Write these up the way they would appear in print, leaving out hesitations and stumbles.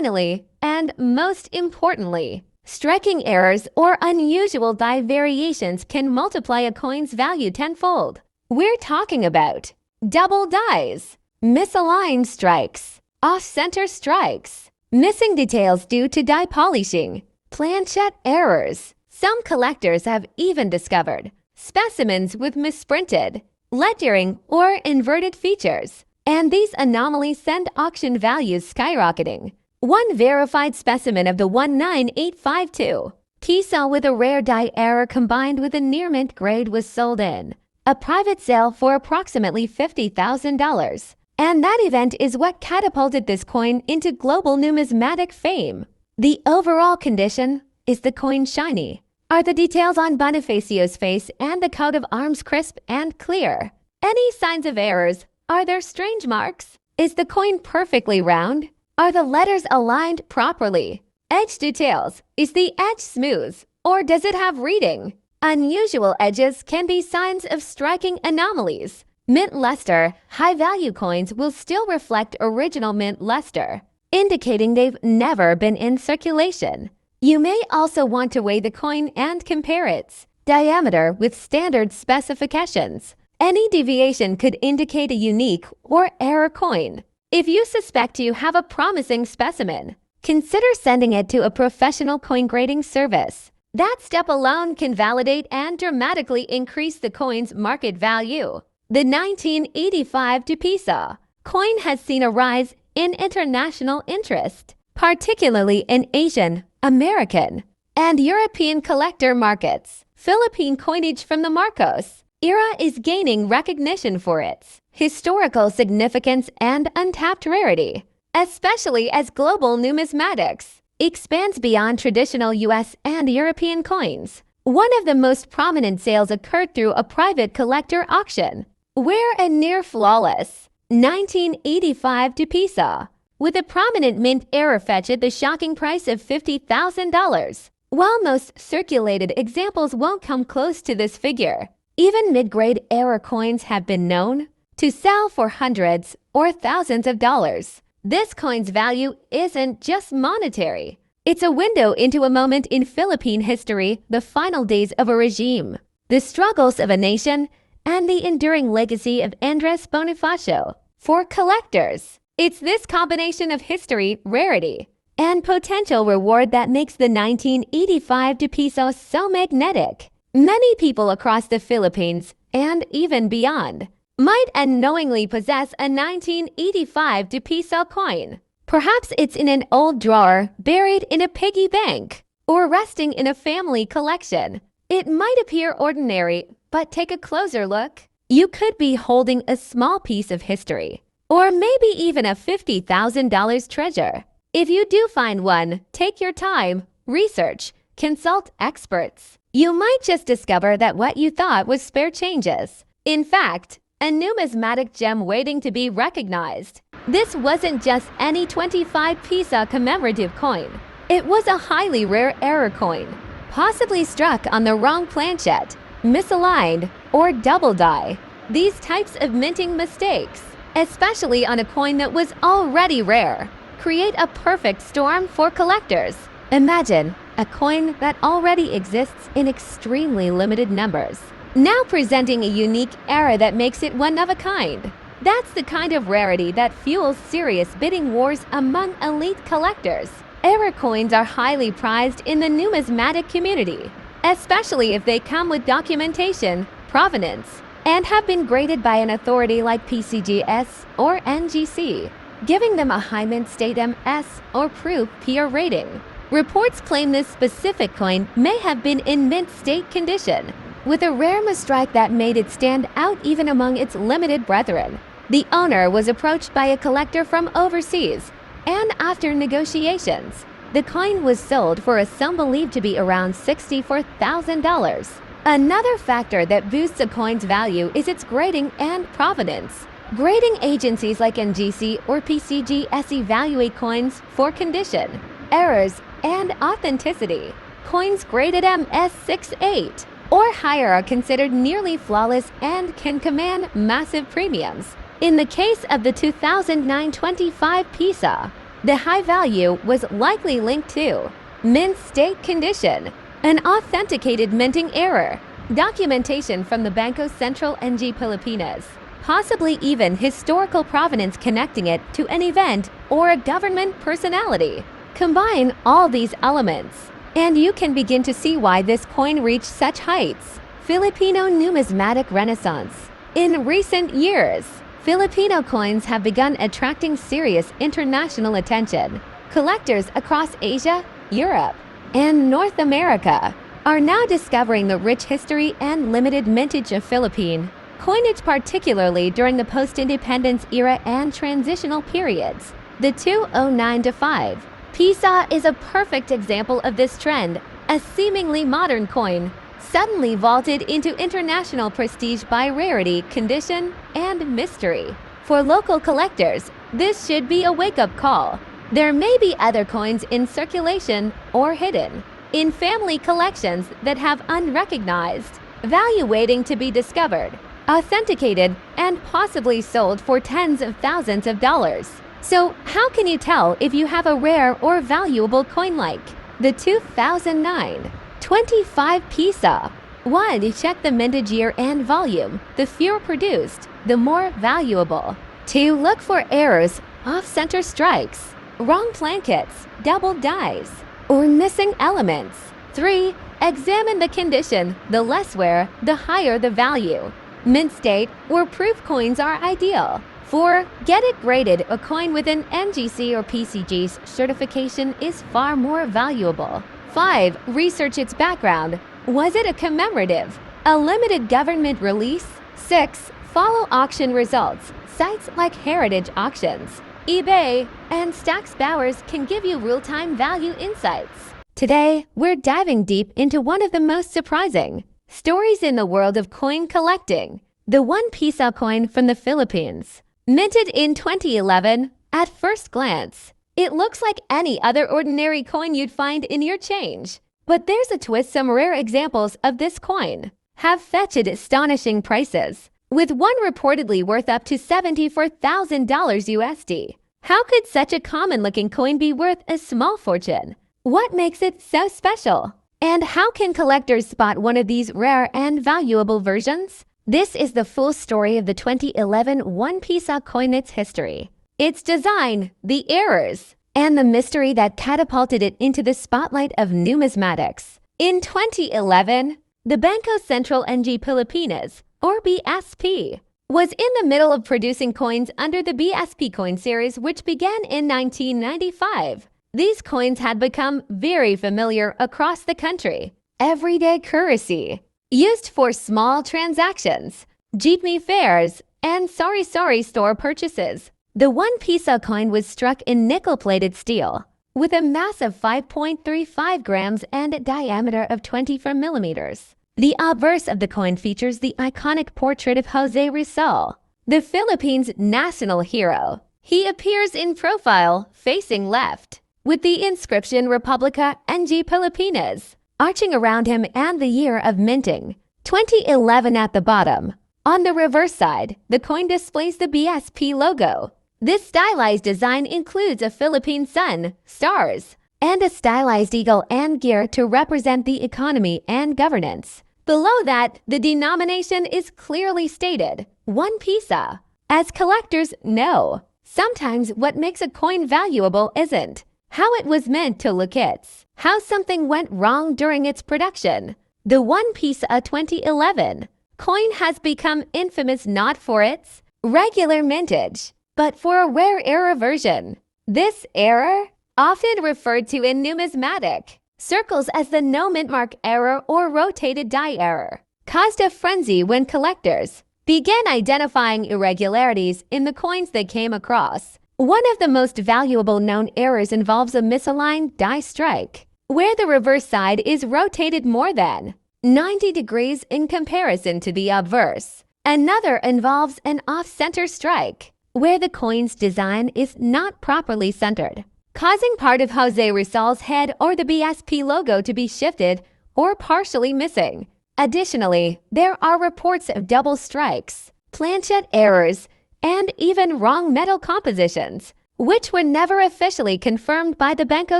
Finally, and most importantly, striking errors or unusual die variations can multiply a coin's value tenfold. We're talking about double dies, misaligned strikes, off-center strikes, missing details due to die polishing, planchette errors. Some collectors have even discovered specimens with misprinted, lettering, or inverted features, and these anomalies send auction values skyrocketing. One verified specimen of the 19852 Piso with a rare die error combined with a near-mint grade was sold in a private sale for approximately $50,000. And that event is what catapulted this coin into global numismatic fame. The overall condition is the coin shiny? Are the details on Bonifacio's face and the coat of arms crisp and clear? Any signs of errors? Are there strange marks? Is the coin perfectly round? Are the letters aligned properly? Edge details. Is the edge smooth, or does it have reading? Unusual edges can be signs of striking anomalies. Mint luster, high-value coins will still reflect original mint luster, indicating they've never been in circulation. You may also want to weigh the coin and compare its diameter with standard specifications. Any deviation could indicate a unique or error coin. If you suspect you have a promising specimen, consider sending it to a professional coin grading service. That step alone can validate and dramatically increase the coin's market value. The 1985 Piso coin has seen a rise in international interest, particularly in Asian, American, and European collector markets. Philippine coinage from the Marcos era is gaining recognition for its historical significance and untapped rarity, especially as global numismatics expands beyond traditional US and European coins. One of the most prominent sales occurred through a private collector auction, where a near-flawless 1985 Piso with a prominent mint error fetched the shocking price of $50,000. While most circulated examples won't come close to this figure, even mid-grade error coins have been known to sell for hundreds or thousands of dollars. This coin's value isn't just monetary. It's a window into a moment in Philippine history, the final days of a regime, the struggles of a nation, and the enduring legacy of Andres Bonifacio. For collectors, it's this combination of history, rarity, and potential reward that makes the 1985 Piso so magnetic. Many people across the Philippines, and even beyond, might unknowingly possess a 1985 Piso coin. Perhaps it's in an old drawer, buried in a piggy bank, or resting in a family collection. It might appear ordinary, but take a closer look. You could be holding a small piece of history, or maybe even a $50,000 treasure. If you do find one, take your time, research, consult experts. You might just discover that what you thought was spare changes. In fact, a numismatic gem waiting to be recognized. This wasn't just any 25 Piso commemorative coin. It was a highly rare error coin, possibly struck on the wrong planchette, misaligned, or double die. These types of minting mistakes, especially on a coin that was already rare, create a perfect storm for collectors. Imagine a coin that already exists in extremely limited numbers, now presenting a unique error that makes it one of a kind. That's the kind of rarity that fuels serious bidding wars among elite collectors. Error coins are highly prized in the numismatic community, especially if they come with documentation, provenance, and have been graded by an authority like PCGS or NGC, giving them a high mint state MS or proof PR rating. Reports claim this specific coin may have been in mint state condition, with a rare mistrike that made it stand out even among its limited brethren. The owner was approached by a collector from overseas, and after negotiations, the coin was sold for a sum believed to be around $64,000. Another factor that boosts a coin's value is its grading and provenance. Grading agencies like NGC or PCGS evaluate coins for condition, errors, and authenticity. Coins graded MS68 or higher are considered nearly flawless and can command massive premiums. In the case of the 2009 25 Piso, The high value was likely linked to mint state condition, an authenticated minting error, documentation from the Banco Central ng Pilipinas, possibly even historical provenance connecting it to an event or a government personality. Combine all these elements, and you can begin to see why this coin reached such heights. Filipino numismatic renaissance. In recent years, Filipino coins have begun attracting serious international attention. Collectors across Asia, Europe, and North America are now discovering the rich history and limited mintage of Philippine coinage, particularly during the post-independence era and transitional periods. The 2009-5 Piso is a perfect example of this trend. A seemingly modern coin suddenly vaulted into international prestige by rarity, condition, and mystery. For local collectors, this should be a wake-up call. There may be other coins in circulation or hidden in family collections that have unrecognized value waiting to be discovered, authenticated, and possibly sold for tens of thousands of dollars. So, how can you tell if you have a rare or valuable coin like the 2009 25 Piso? 1. Check the mintage year and volume. The fewer produced, the more valuable. 2. Look for errors, off-center strikes, wrong plankets, double dies, or missing elements. 3. Examine the condition. The less wear, the higher the value. Mint state or proof coins are ideal. 4. Get it graded. A coin with an NGC or PCG certification is far more valuable. 5. Research its background. Was it a commemorative, a limited government release? 6. Follow auction results. Sites like Heritage Auctions, eBay, and Stax Bowers can give you real-time value insights. Today, we're diving deep into one of the most surprising stories in the world of coin collecting, the 1 Piso coin from the Philippines. Minted in 2011, at first glance, it looks like any other ordinary coin you'd find in your change. But there's a twist. Some rare examples of this coin have fetched astonishing prices, with one reportedly worth up to $74,000 USD. How could such a common-looking coin be worth a small fortune? What makes it so special? And how can collectors spot one of these rare and valuable versions? This is the full story of the 2011 1 Piso coin, its history, its design, the errors, and the mystery that catapulted it into the spotlight of numismatics. In 2011, the Banco Central ng Pilipinas, or BSP, was in the middle of producing coins under the BSP coin series, which began in 1995. These coins had become very familiar across the country. Everyday currency, used for small transactions, jeepney fares, and sari-sari store purchases. The 1 Piso coin was struck in nickel-plated steel, with a mass of 5.35 grams and a diameter of 24 millimeters. The obverse of the coin features the iconic portrait of Jose Rizal, the Philippines' national hero. He appears in profile, facing left, with the inscription Republica ng Pilipinas arching around him and the year of minting, 2011, at the bottom. On the reverse side, the coin displays the BSP logo. This stylized design includes a Philippine sun, stars, and a stylized eagle and gear to represent the economy and governance. Below that, the denomination is clearly stated, 1 Piso. As collectors know, sometimes what makes a coin valuable isn't how it was meant to look, it's how something went wrong during its production. The 1 Piso 2011 coin has become infamous not for its regular mintage, but for a rare error version. This error, often referred to in numismatic circles as the no mint mark error or rotated die error, caused a frenzy when collectors began identifying irregularities in the coins they came across. One of the most valuable known errors involves a misaligned die strike, where the reverse side is rotated more than 90 degrees in comparison to the obverse. Another involves an off-center strike, where the coin's design is not properly centered, causing part of Jose Rizal's head or the BSP logo to be shifted or partially missing. Additionally, there are reports of double strikes, planchet errors, and even wrong metal compositions, which were never officially confirmed by the Banco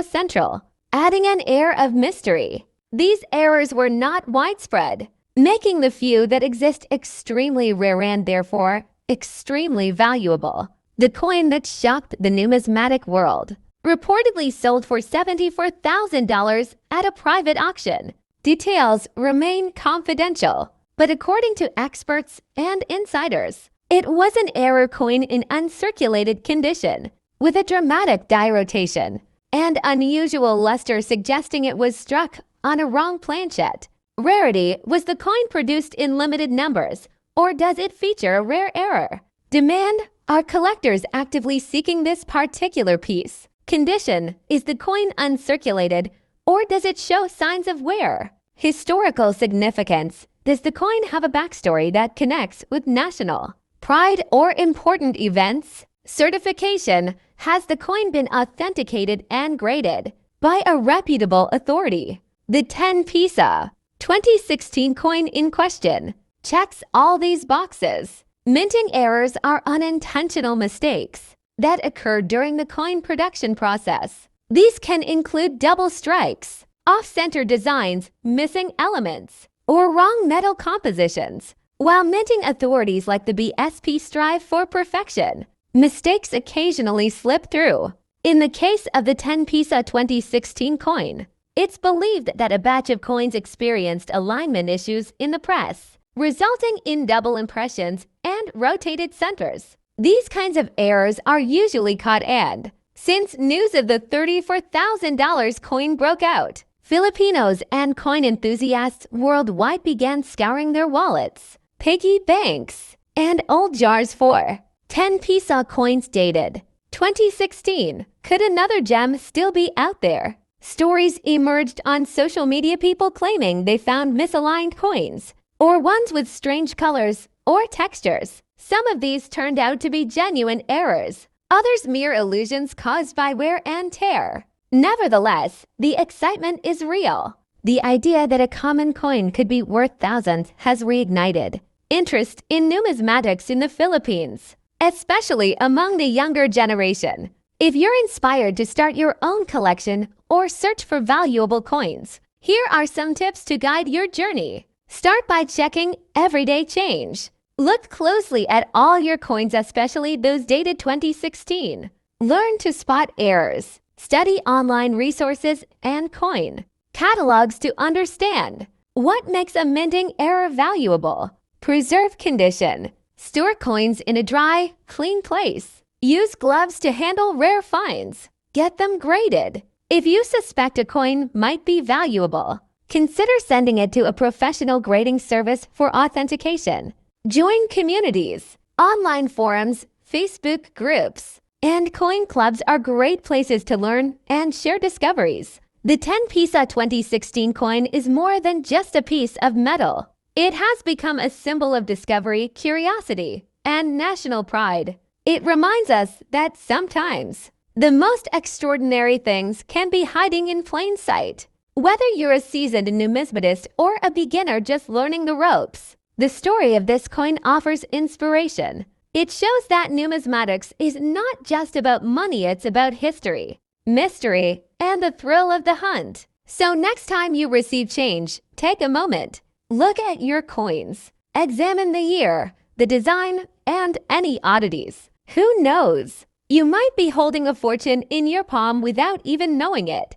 Central, adding an air of mystery. These errors were not widespread, making the few that exist extremely rare and therefore extremely valuable. The coin that shocked the numismatic world, reportedly sold for $74,000 at a private auction. Details remain confidential, but according to experts and insiders, it was an error coin in uncirculated condition, with a dramatic die rotation and unusual luster suggesting it was struck on a wrong planchet. Rarity: was the coin produced in limited numbers, or does it feature a rare error? Demand: are collectors actively seeking this particular piece? Condition: is the coin uncirculated, or does it show signs of wear? Historical significance: does the coin have a backstory that connects with national pride or important events? Certification: has the coin been authenticated and graded by a reputable authority? The 10 Piso 2016 coin in question checks all these boxes. Minting errors are unintentional mistakes that occur during the coin production process. These can include double strikes, off-center designs, missing elements, or wrong metal compositions. While minting authorities like the BSP strive for perfection, mistakes occasionally slip through. In the case of the 10 Piso 2016 coin, it's believed that a batch of coins experienced alignment issues in the press, resulting in double impressions and rotated centers. These kinds of errors are usually caught, and since news of the $34,000 coin broke out, Filipinos and coin enthusiasts worldwide began scouring their wallets, piggy banks, and old jars for 10 Piso coins dated 2016. Could another gem still be out there? Stories emerged on social media, people claiming they found misaligned coins, or ones with strange colors or textures. Some of these turned out to be genuine errors, others mere illusions caused by wear and tear. Nevertheless, the excitement is real. The idea that a common coin could be worth thousands has reignited interest in numismatics in the Philippines, especially among the younger generation. If you're inspired to start your own collection or search for valuable coins, here are some tips to guide your journey. Start by checking everyday change. Look closely at all your coins, especially those dated 2016. Learn to spot errors. Study online resources and coin catalogs to understand what makes a minting error valuable. Preserve condition. Store coins in a dry, clean place. Use gloves to handle rare finds. Get them graded. If you suspect a coin might be valuable, consider sending it to a professional grading service for authentication. Join communities. Online forums, Facebook groups, and coin clubs are great places to learn and share discoveries. The 10 Piso 2016 coin is more than just a piece of metal. It has become a symbol of discovery, curiosity, and national pride. It reminds us that sometimes the most extraordinary things can be hiding in plain sight. Whether you're a seasoned numismatist or a beginner just learning the ropes, the story of this coin offers inspiration. It shows that numismatics is not just about money, it's about history, mystery, and the thrill of the hunt. So next time you receive change, take a moment. Look at your coins. Examine the year, the design, and any oddities. Who knows? You might be holding a fortune in your palm without even knowing it.